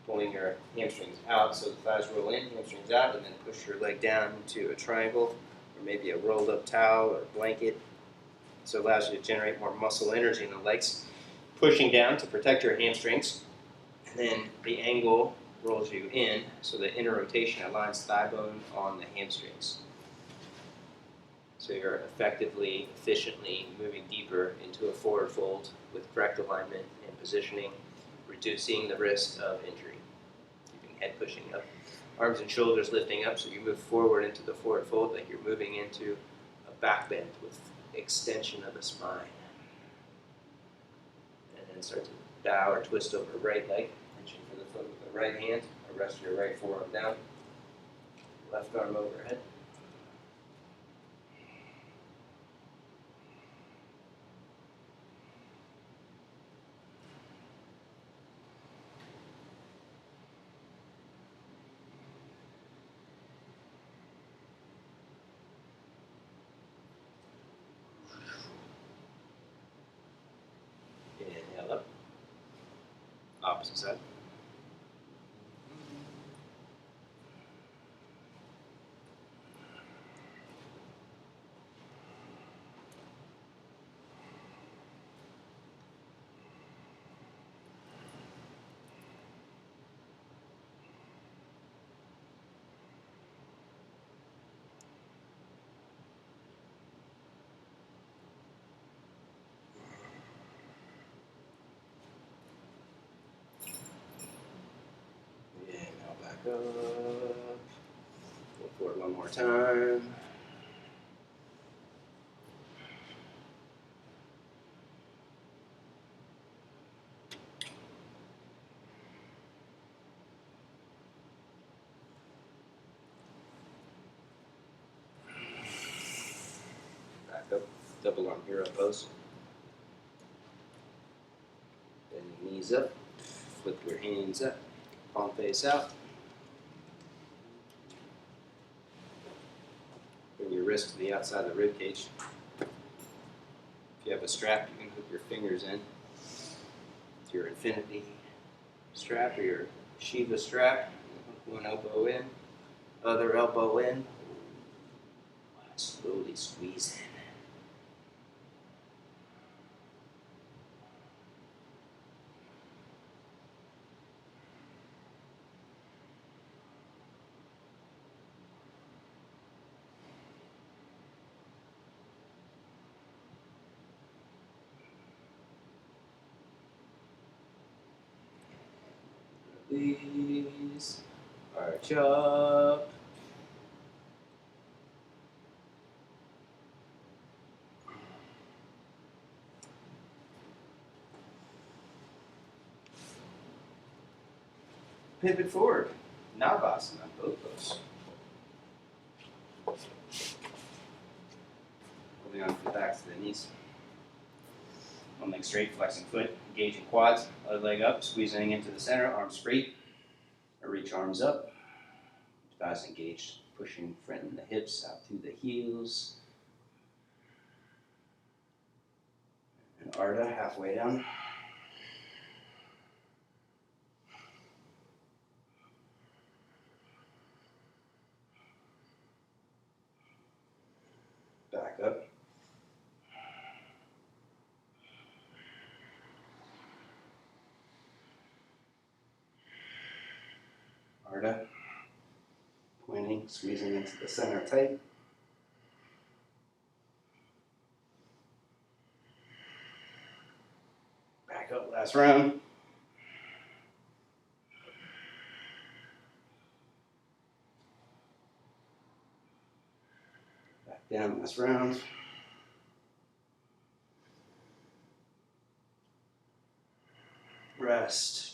pulling your hamstrings out so the thighs roll in, hamstrings out, and then push your leg down into a triangle. Maybe a rolled up towel or blanket. So it allows you to generate more muscle energy in the legs. Pushing down to protect your hamstrings. And then the angle rolls you in, so the inner rotation aligns thigh bone on the hamstrings. So you're effectively, efficiently moving deeper into a forward fold with correct alignment and positioning, reducing the risk of injury. Keeping head pushing up. Arms and shoulders lifting up, so you move forward into the forward fold like you're moving into a back bend with extension of the spine. And then start to bow or twist over right leg, reaching for the foot with the right hand, or rest your right forearm down, left arm overhead. Inhale up. Opposite side. up. Go forward one more time. Back up, double arm hero pose. Bend your knees up, flip your hands up, palm face out. Bring your wrist to the outside of the rib cage. If you have a strap, you can hook your fingers in. It's your infinity strap or your Shiva strap. Hook one elbow in, other elbow in. Slowly squeeze in. Release. Arch up. Pivot forward. Navasana, both those. Holding on to the backs of the knees. One leg straight, flexing foot, engaging quads. Other leg up, squeezing into the center, arms straight. Or reach arms up. Thighs engaged, pushing front and the hips out through the heels. And Ardha, halfway down. Back up. Ardha. Pointing, squeezing into the center tight. Back up, last round. Back down, last round. Rest.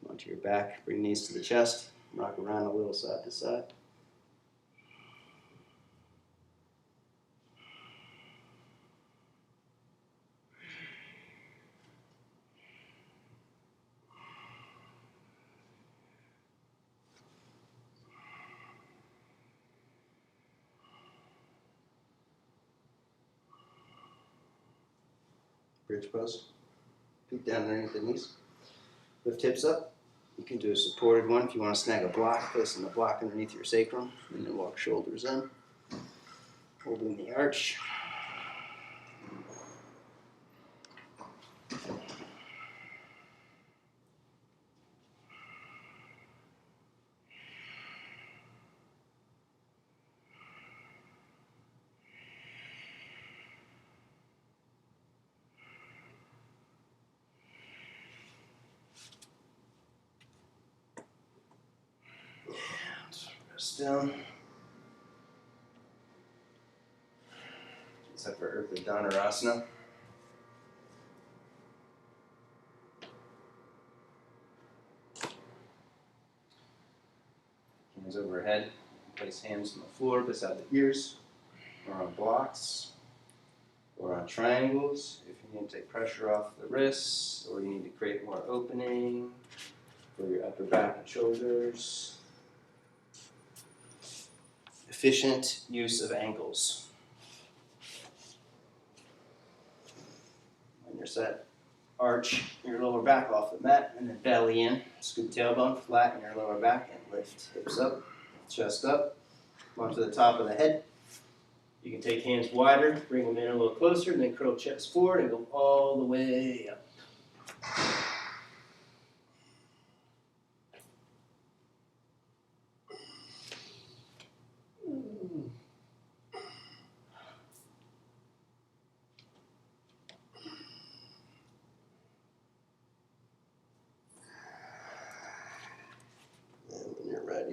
Onto your back, bring knees to the chest. Rock around a little side to side. Bridge pose. Feet down underneath the knees. Lift hips up. You can do a supported one if you want to snag a block, placing the block underneath your sacrum, and then walk shoulders in. Holding the arch. Rest down. Except for Urdhva Dhanurasana. Hands overhead. Place hands on the floor beside the ears, or on blocks, or on triangles. If you need to take pressure off the wrists, or you need to create more opening for your upper back and shoulders. Efficient use of ankles. When you're set, arch your lower back off the mat and then belly in. Scoop tailbone, flatten your lower back and lift hips up, chest up. Come onto the top of the head. You can take hands wider, bring them in a little closer, and then curl chest forward and go all the way up.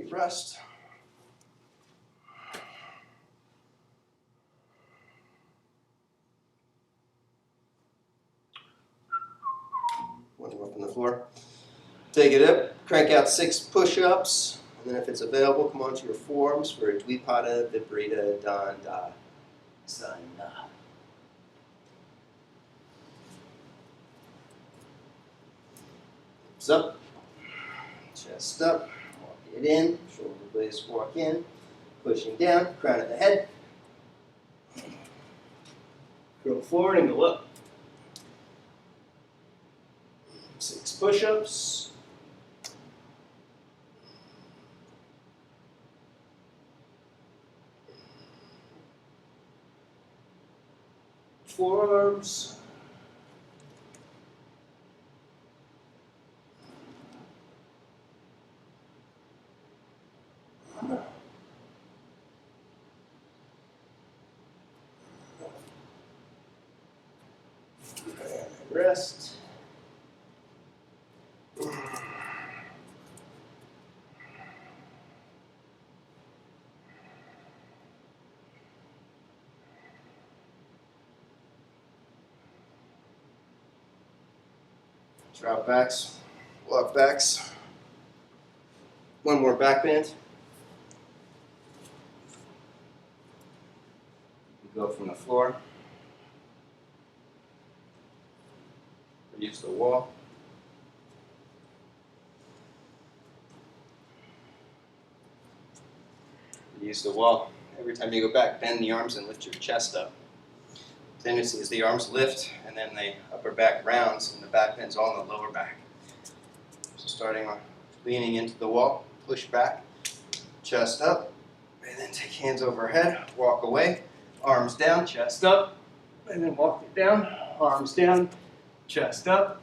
Deep rest. One more from the floor. Take it up, crank out 6 push-ups, and then if it's available, come onto your forearms for a Dvipada Viparita Danda Sanda. Hips up, chest up, walk it in, shoulder blades walk in, pushing down, crown of the head. Curl forward and go up. 6 push-ups. Forearms. And rest. Drop backs, walk backs. One more back bend. Go from the floor. Use the wall. Use the wall. Every time you go back, bend the arms and lift your chest up. Tendency is the arms lift and then the upper back rounds and the back bends all in the lower back. So starting on leaning into the wall, push back, chest up, and then take hands overhead, walk away, arms down, chest up, and then walk it down, arms down, chest up.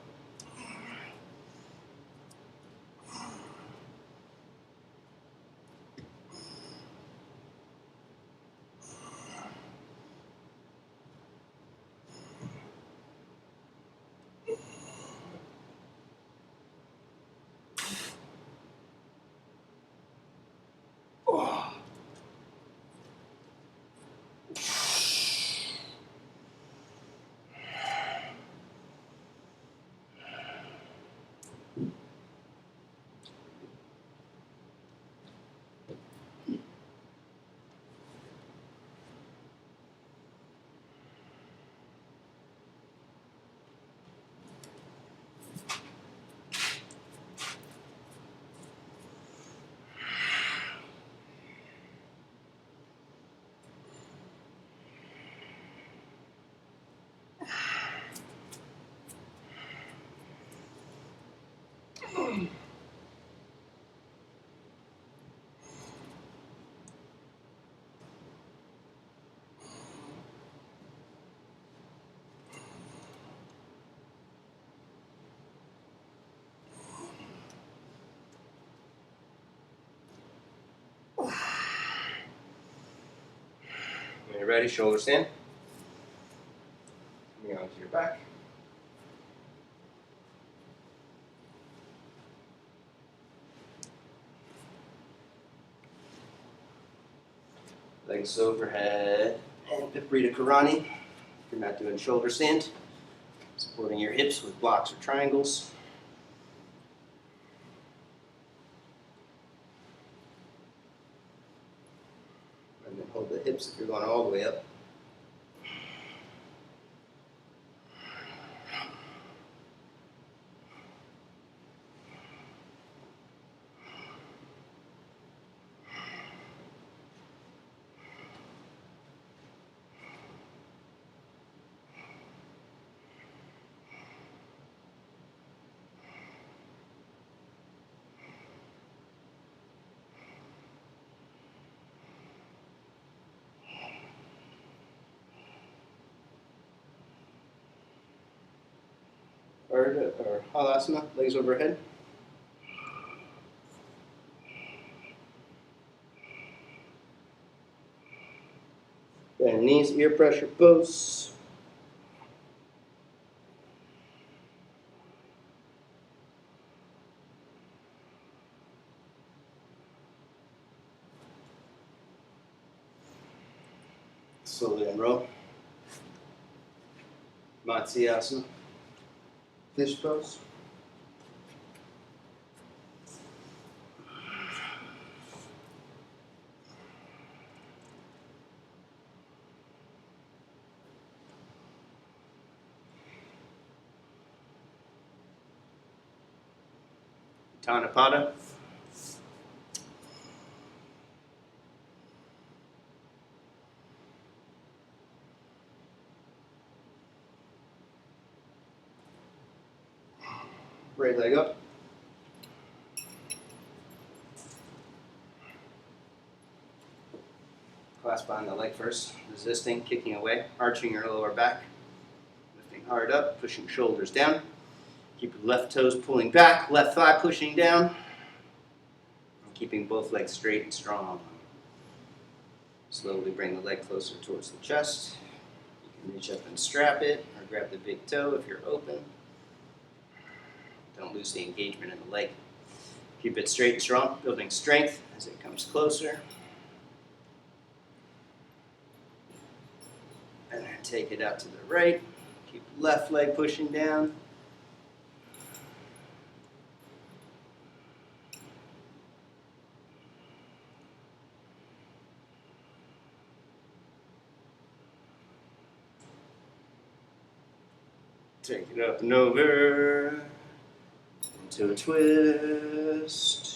Oh. When you're ready, shoulders in. Coming onto your back. Legs overhead and Viparita Karani. If you're not doing shoulder stand, supporting your hips with blocks or triangles. And then hold the hips if you're going all the way up. Or halasana, legs overhead. Bend knees, ear pressure pose. Slowly unroll. Matsyasana. Fish pose. Tabatapada. Right leg up. Clasp behind the leg first, resisting, kicking away, arching your lower back, lifting hard up, pushing shoulders down. Keep your left toes pulling back, left thigh pushing down, and keeping both legs straight and strong. Slowly bring the leg closer towards the chest. You can reach up and strap it, or grab the big toe if you're open. Don't lose the engagement in the leg. Keep it straight and strong, building strength as it comes closer. And then take it out to the right. Keep left leg pushing down. Take it up and over. Into a twist.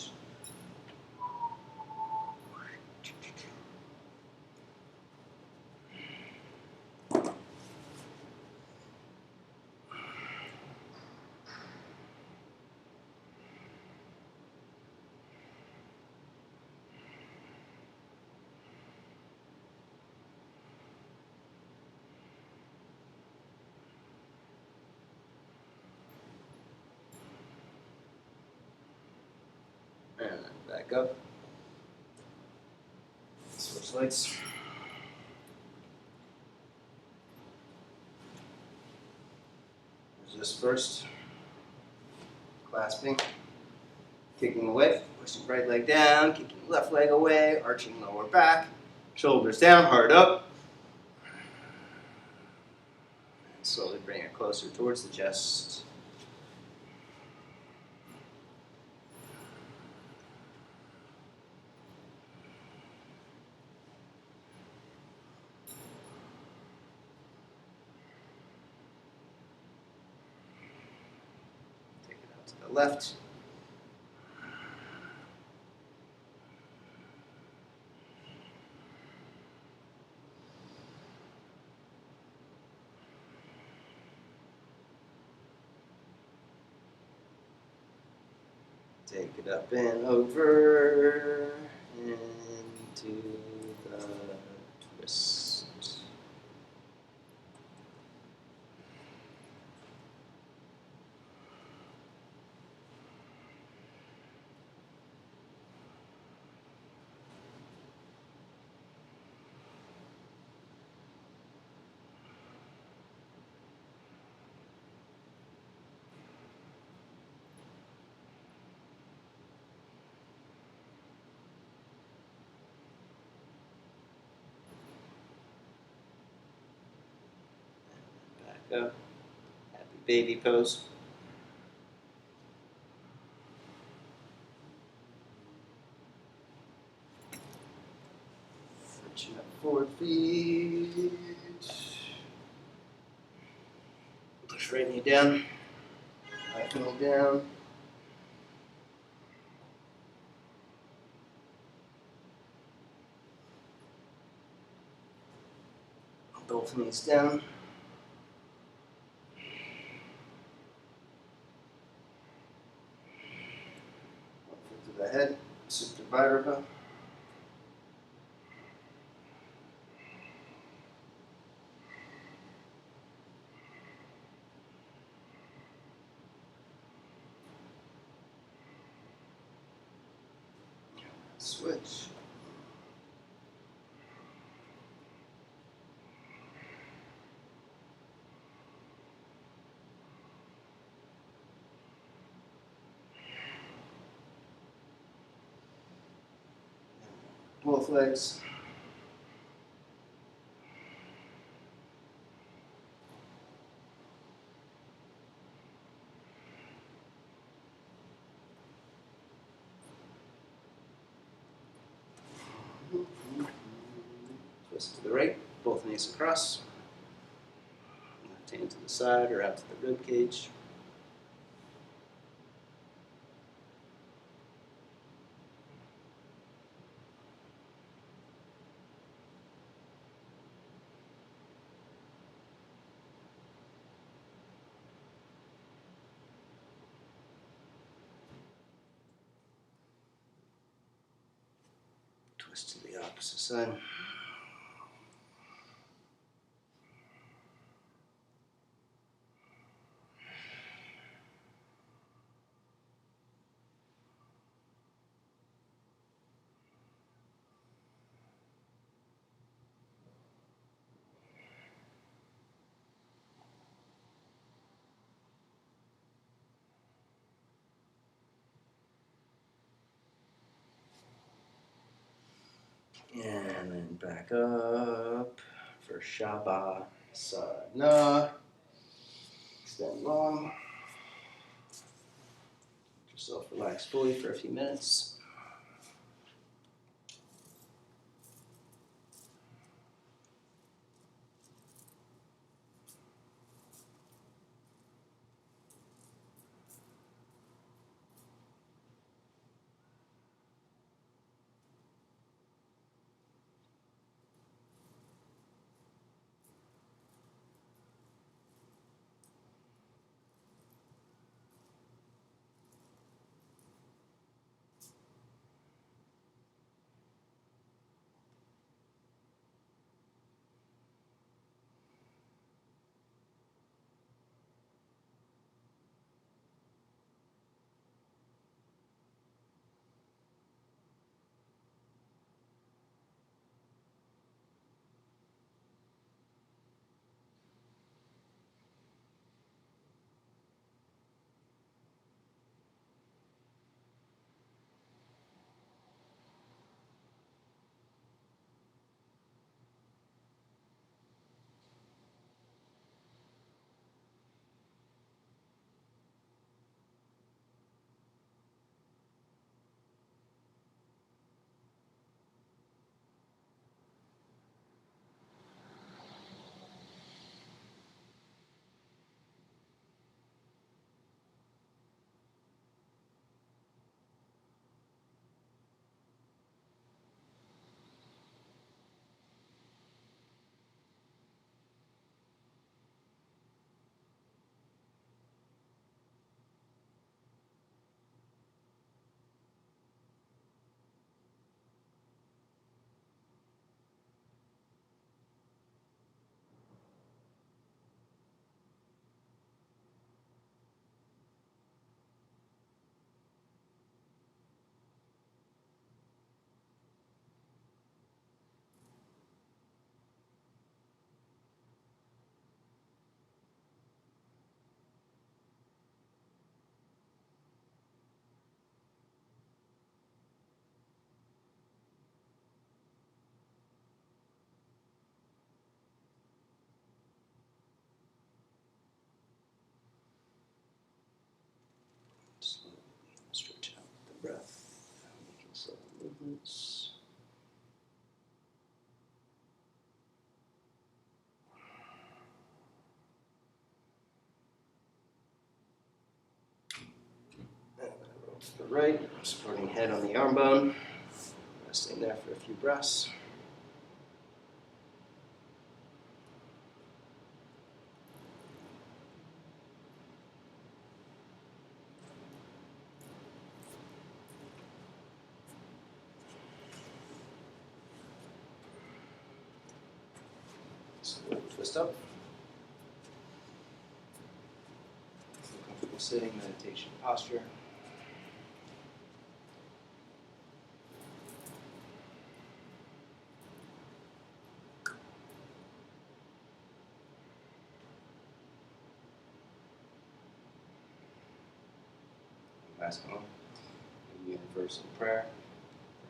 And then back up. Switch legs. Resist first. Clasping. Kicking away. Pushing right leg down. Kicking left leg away. Arching lower back. Shoulders down. Hard up. And slowly bring it closer towards the chest. To the left. Take it up and over into the twist. Back up. Happy baby pose. Reaching up forward feet. Push right knee down. Left knee down. Both knees down. One foot to the head. Supta Bhairava. Switch. Both legs. Twist to the right, both knees across. Left hand to the side or out to the rib cage. Twist to the opposite side. And then back up for Shavasana. Extend long. Let yourself relax fully for a few minutes. Slowly stretch out the breath, making subtle movements. And then roll to the right, supporting head on the arm bone. Resting there for a few breaths. Slowly twist up. Comfortable sitting, meditation posture. Last one, a universal prayer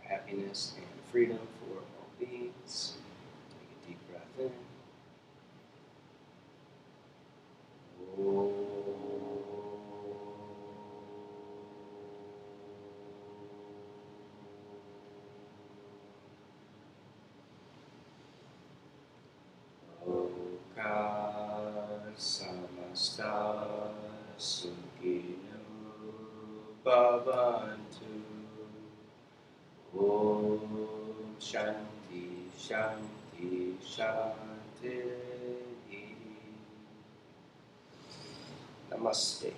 for happiness and freedom for all beings. Take a deep breath in. Sukhino Bhavantu. Om Shanti Shanti Shanti. Namaste.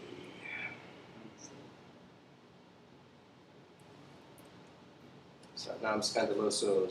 Satnam Skandaloso